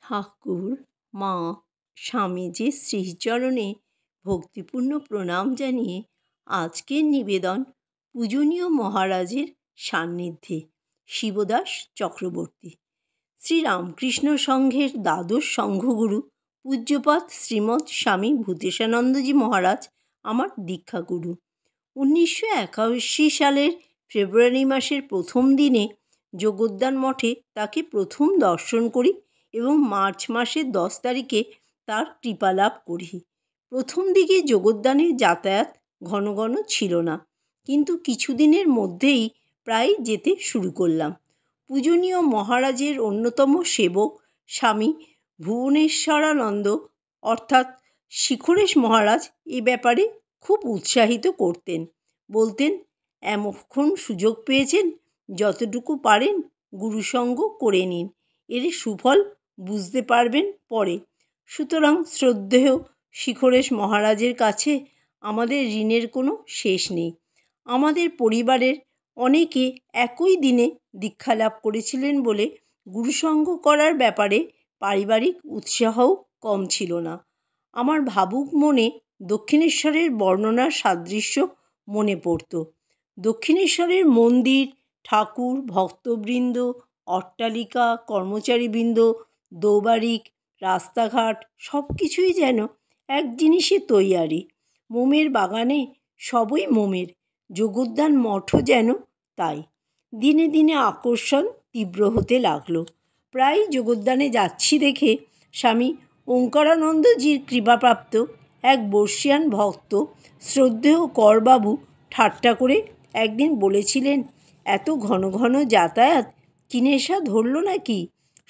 ঠাকুর, মা, স্বামীজির শ্রীচরণে ভক্তিপূর্ণ প্রণাম জানিয়ে আজকের নিবেদন পূজনীয় মহারাজের সান্নিধ্যে। শিবদাস চক্রবর্তী। শ্রীরামকৃষ্ণ সংঘের দ্বাদশ সংঘগুরু পূজ্যপাদ শ্রীমৎ স্বামী ভূতেশানন্দজি মহারাজ আমার দীক্ষাগুরু। 1981 সালের ফেব্রুয়ারি মাসের প্রথম দিনে যোগোদ্যান মঠে তাকে প্রথম দর্শন করি এবং মার্চ মাসের 10 তারিখে তার কৃপালাভ করি। প্রথম দিকে যোগোদ্যানে যাতায়াত ঘন ঘন ছিল না, কিন্তু কিছুদিনের মধ্যেই প্রায় যেতে শুরু করলাম। পূজনীয় মহারাজের অন্যতম সেবক স্বামী ভুবনেশ্বরানন্দ অর্থাৎ শিখরেশ মহারাজ এ ব্যাপারে খুব উৎসাহিত করতেন। বলতেন, এখন সুযোগ পেয়েছেন, যতটুকু পারেন গুরুসঙ্গ করে নিন, এর সুফল বুঝতে পারবেন পরে। সুতরাং শ্রদ্ধেয় শিখরেশ মহারাজের কাছে আমাদের ঋণের কোনো শেষ নেই। আমাদের পরিবারের অনেকে একই দিনে দীক্ষালাভ করেছিলেন বলে গুরুসঙ্গ করার ব্যাপারে পারিবারিক উৎসাহও কম ছিল না। আমার ভাবুক মনে দক্ষিণেশ্বরের বর্ণনার সাদৃশ্য মনে পড়ত। দক্ষিণেশ্বরের মন্দির, ঠাকুর, ভক্তবৃন্দ, অট্টালিকা, কর্মচারীবৃন্দ, দৌবারিক, রাস্তাঘাট সব কিছুই যেন এক জিনিসে তৈয়ারি। মোমের বাগানে সবই মোমের, যোগোদ্যান মঠও যেন তাই। দিনে দিনে আকর্ষণ তীব্র হতে লাগলো। প্রায় যোগোদ্যানে যাচ্ছি দেখে স্বামী ওঙ্কারানন্দজির কৃপাপ্রাপ্ত এক বর্ষিয়ান ভক্ত শ্রদ্ধেয় করবাবু ঠাট্টা করে একদিন বলেছিলেন, এত ঘন ঘন যাতায়াত কি নেশা ধরল নাকি?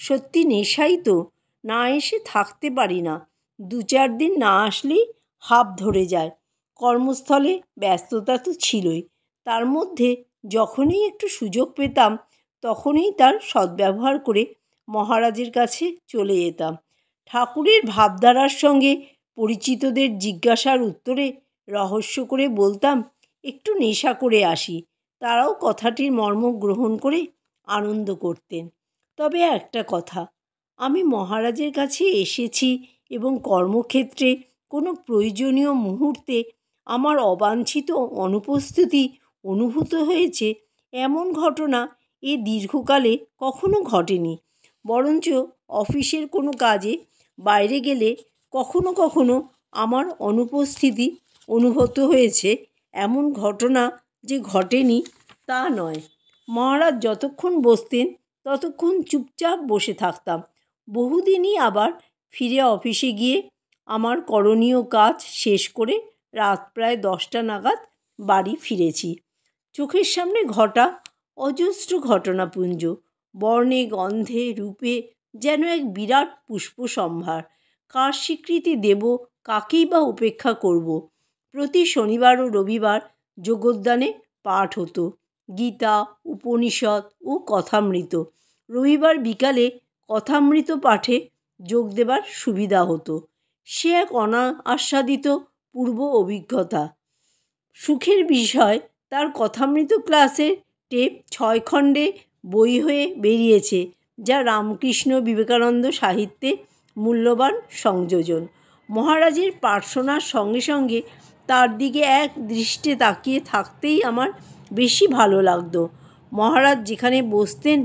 সত্যি নেশাই তো, না এসে থাকতে পারি না। 2-4 দিন না আসলেই হাঁপ ধরে যায়। কর্মস্থলে ব্যস্ততা তো ছিলই, তার মধ্যে যখনই একটু সুযোগ পেতাম তখনই তার সদ্ব্যবহার করে মহারাজের কাছে চলে যেতাম। ঠাকুরের ভাবধারার সঙ্গে পরিচিতদের জিজ্ঞাসার উত্তরে রহস্য করে বলতাম, একটু নেশা করে আসি। তারাও কথাটির মর্ম গ্রহণ করে আনন্দ করতেন। তবে একটা কথা, আমি মহারাজের কাছে এসেছি এবং কর্মক্ষেত্রে কোনো প্রয়োজনীয় মুহূর্তে আমার অবাঞ্ছিত অনুপস্থিতি অনুভূত হয়েছে এমন ঘটনা এ দীর্ঘকালে কখনো ঘটেনি। বরঞ্চ অফিসের কোনো কাজে বাইরে গেলে কখনো কখনো আমার অনুপস্থিতি অনুভূত হয়েছে, এমন ঘটনা যে ঘটেনি তা নয়। মহারাজ যতক্ষণ বসতেন ততক্ষণ চুপচাপ বসে থাকতাম। বহুদিনই আবার ফিরে অফিসে গিয়ে আমার করণীয় কাজ শেষ করে রাত প্রায় 10টা নাগাদ বাড়ি ফিরেছি। চোখের সামনে ঘটা অজস্র ঘটনাপুঞ্জ, বর্ণে গন্ধে রূপে যেন এক বিরাট পুষ্প সম্ভার। কার স্বীকৃতি দেব, কাকেই বা উপেক্ষা করব? প্রতি শনিবার ও রবিবার যোগোদ্যানে পাঠ হতো, গীতা, উপনিষদ ও কথামৃত। রবিবার বিকালে কথামৃত পাঠে যোগ দেবার সুবিধা হতো। সে এক অনাস্বাদিত পূর্ব অভিজ্ঞতা। সুখের বিষয়, তার কথামৃত ক্লাসের টেপ 6 খণ্ডে বই হয়ে বেরিয়েছে, যা রামকৃষ্ণ বিবেকানন্দ সাহিত্যে মূল্যবান সংযোজন। মহারাজের পাঠ শোনার সঙ্গে সঙ্গে তার দিকে এক দৃষ্টে তাকিয়ে থাকতেই আমার বেশি ভালো লাগতো। মহারাজ যেখানে বসতেন,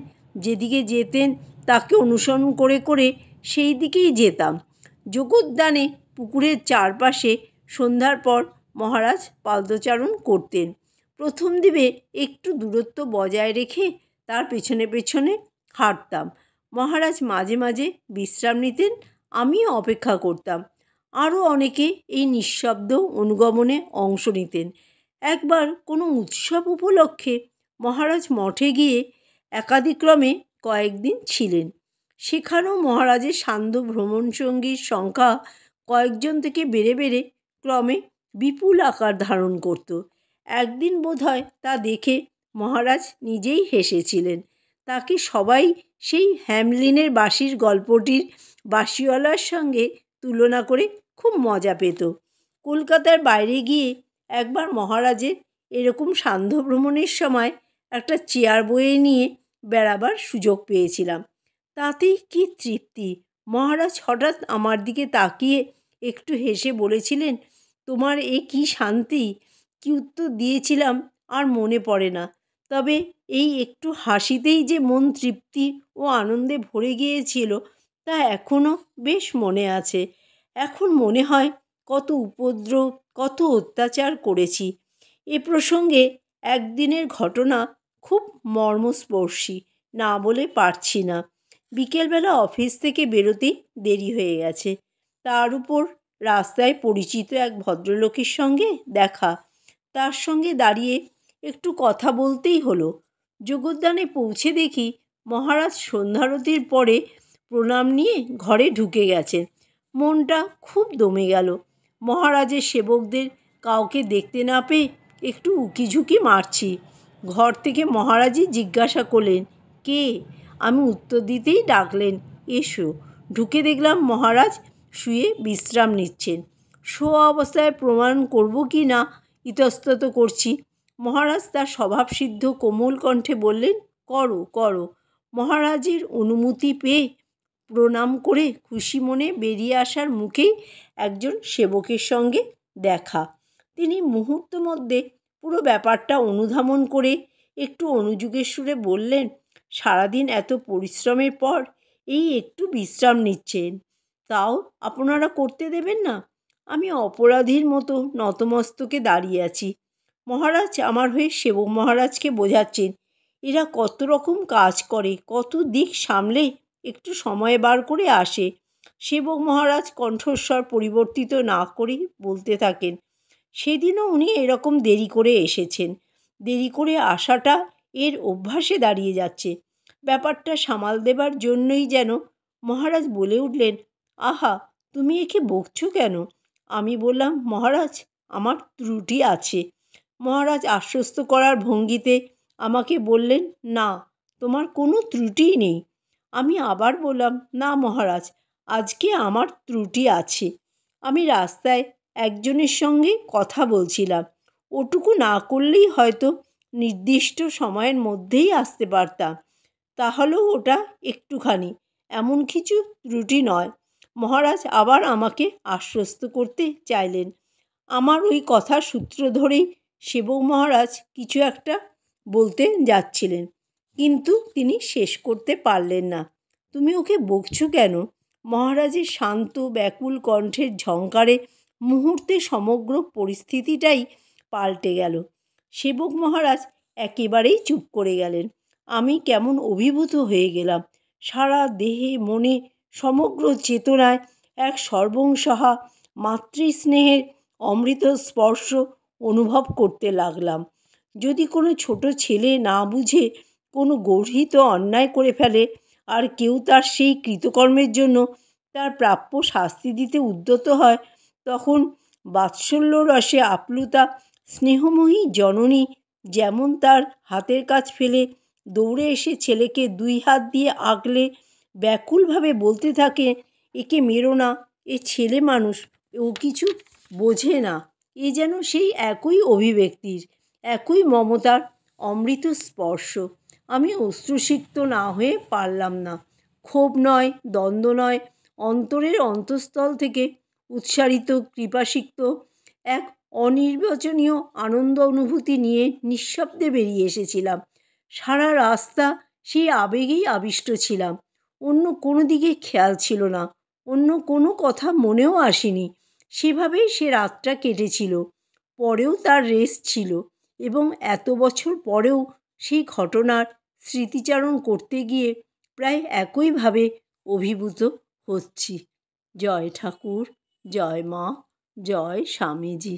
যেদিকে যেতেন তাকে অনুসরণ করে করে সেই দিকেই যেতাম। যোগোদ্যানে পুকুরের চারপাশে সন্ধ্যার পর মহারাজ পাদচারণ করতেন। প্রথম দিকে একটু দূরত্ব বজায় রেখে তার পেছনে পেছনে হাঁটতাম। মহারাজ মাঝে মাঝে বিশ্রাম নিতেন, আমিও অপেক্ষা করতাম। আরও অনেকে এই নিঃশব্দ অনুগমনে অংশ নিতেন। একবার কোনো উৎসব উপলক্ষে মহারাজ মঠে গিয়ে একাদিক্রমে কয়েকদিন ছিলেন। সেখানেও মহারাজের সান্ধ্য ভ্রমণসঙ্গীর সংখ্যা কয়েকজন থেকে বেড়ে বেড়ে ক্রমে বিপুল আকার ধারণ করত। একদিন বোধহয় তা দেখে মহারাজ নিজেই হেসেছিলেন। তাকে সবাই সেই হ্যামলিনের বাঁশির গল্পটির বাঁশিওয়ালার সঙ্গে তুলনা করে খুব মজা পেত। কলকাতার বাইরে গিয়ে একবার মহারাজের এরকম সান্ধ্য ভ্রমণের সময় একটা চেয়ার বয়ে নিয়ে বেড়াবার সুযোগ পেয়েছিলাম। তাতেই কি তৃপ্তি! মহারাজ হঠাৎ আমার দিকে তাকিয়ে একটু হেসে বলেছিলেন, তোমার এ কী শান্তি! কী উত্তর দিয়েছিলাম আর মনে পড়ে না, তবে এই একটু হাসিতেই যে মন তৃপ্তি ও আনন্দে ভরে গিয়েছিল তা এখনও বেশ মনে আছে। এখন মনে হয় কত উপদ্রব, কত অত্যাচার করেছি। এ প্রসঙ্গে একদিনের ঘটনা খুব মর্মস্পর্শী, না বলে পারছি না। বিকেলবেলা অফিস থেকে বেরোতেই দেরি হয়ে গেছে, তার উপর রাস্তায় পরিচিত এক ভদ্রলোকের সঙ্গে দেখা। তার সঙ্গে দাঁড়িয়ে একটু কথা বলতেই হলো। যোগদানে পৌঁছে দেখি মহারাজ সন্ধ্যারতির পরে প্রণাম নিয়ে ঘরে ঢুকে গেছেন। মনটা খুব দমে গেল। মহারাজের সেবকদের কাউকে দেখতে না পেয়ে একটু উকিঝুঁকি মারছি। ঘর থেকে মহারাজই জিজ্ঞাসা করলেন, কে? আমি উত্তর দিতেই ডাকলেন, এসো। ঢুকে দেখলাম মহারাজ শুয়ে বিশ্রাম নিচ্ছেন। শোয়া অবস্থায় প্রমাণ করব কি না ইতস্তত করছি। মহারাজ তার স্বভাবসিদ্ধ কোমল কণ্ঠে বললেন, করো করো। মহারাজের অনুমতি পেয়ে প্রণাম করে খুশি মনে বেরিয়ে আসার মুখেই একজন সেবকের সঙ্গে দেখা। তিনি মুহূর্ত মধ্যে পুরো ব্যাপারটা অনুধাবন করে একটু অনুযোগের সুরে বললেন, সারাদিন এত পরিশ্রমের পর এই একটু বিশ্রাম নিচ্ছেন, তাও আপনারা করতে দেবেন না? আমি অপরাধীর মতো নতমস্তকে দাঁড়িয়ে আছি। মহারাজ আমার হয়ে সেবক মহারাজকে বোঝাচ্ছেন, এরা কত রকম কাজ করে, কত দিক সামলে একটু সময় বার করে আসে। সেবক মহারাজ কণ্ঠস্বর পরিবর্তিত না করেই বলতে থাকেন, সেদিনও উনি এরকম দেরি করে এসেছেন। দেরি করে আসাটা এর অভ্যাসে দাঁড়িয়ে যাচ্ছে। ব্যাপারটা সামাল দেবার জন্যই যেন মহারাজ বলে উঠলেন, আহা, তুমি একে বকছো কেন? আমি বললাম, মহারাজ, আমার ত্রুটি আছে। মহারাজ আশ্বস্ত করার ভঙ্গিতে আমাকে বললেন, না, তোমার কোনো ত্রুটিই নেই। আমি আবার বললাম, না মহারাজ, আজকে আমার ত্রুটি আছে। আমি রাস্তায় একজনের সঙ্গে কথা বলছিলাম, ওটুকু না করলেই হয়তো নির্দিষ্ট সময়ের মধ্যেই আসতে পারতাম। তাহলেও ওটা একটুখানি, এমন কিছু ত্রুটি নয়। মহারাজ আবার আমাকে আশ্বস্ত করতে চাইলেন। আমার ওই কথার সূত্র ধরেই সেবক মহারাজ কিছু একটা বলতে যাচ্ছিলেন, কিন্তু তিনি শেষ করতে পারলেন না। তুমি ওকে বকছো কেন? মহারাজের শান্ত ব্যাকুল কণ্ঠের ঝঙ্কারে মুহূর্তে সমগ্র পরিস্থিতিটাই পাল্টে গেল। সেবক মহারাজ একেবারেই চুপ করে গেলেন। আমি কেমন অভিভূত হয়ে গেলাম। সারা দেহে মনে সমগ্র চেতনায় এক সর্বংসহা মাতৃস্নেহের অমৃত স্পর্শ অনুভব করতে লাগলাম। যদি কোনো ছোট ছেলে না বুঝে কোনো গর্হিত অন্যায় করে ফেলে, আর কেউ তার সেই কৃতকর্মের জন্য তার প্রাপ্য শাস্তি দিতে উদ্যত হয়, তখন বাৎসল্য রসে আপ্লুতা স্নেহময়ী জননী যেমন তার হাতের কাজ ফেলে দৌড়ে এসে ছেলেকে দুই হাত দিয়ে আগলে ব্যাকুলভাবে বলতে থাকে, একে মেরো না, এ ছেলে মানুষ, ও কিছু বোঝে না। এ যেন সেই একই অভিব্যক্তির, একই মমতার অমৃত স্পর্শ। আমি অশ্রুসিক্ত না হয়ে পারলাম না। ক্ষোভ নয়, দ্বন্দ্ব নয়, অন্তরের অন্তঃস্থল থেকে উৎসারিত কৃপাসিক্ত এক অনির্বচনীয় আনন্দ অনুভূতি নিয়ে নিঃশব্দে বেরিয়ে এসেছিলাম। সারা রাস্তা সেই আবেগেই আবিষ্ট ছিলাম। অন্য কোনো দিকে খেয়াল ছিল না, অন্য কোনো কথা মনেও আসেনি। সেভাবেই সে রাতটা কেটেছিল। পরেও তার রেশ ছিল, এবং এত বছর পরেও সেই ঘটনার স্মৃতিচারণ করতে গিয়ে প্রায় একইভাবে অভিভূত হচ্ছি। জয় ঠাকুর, জয় মা, জয় স্বামীজি।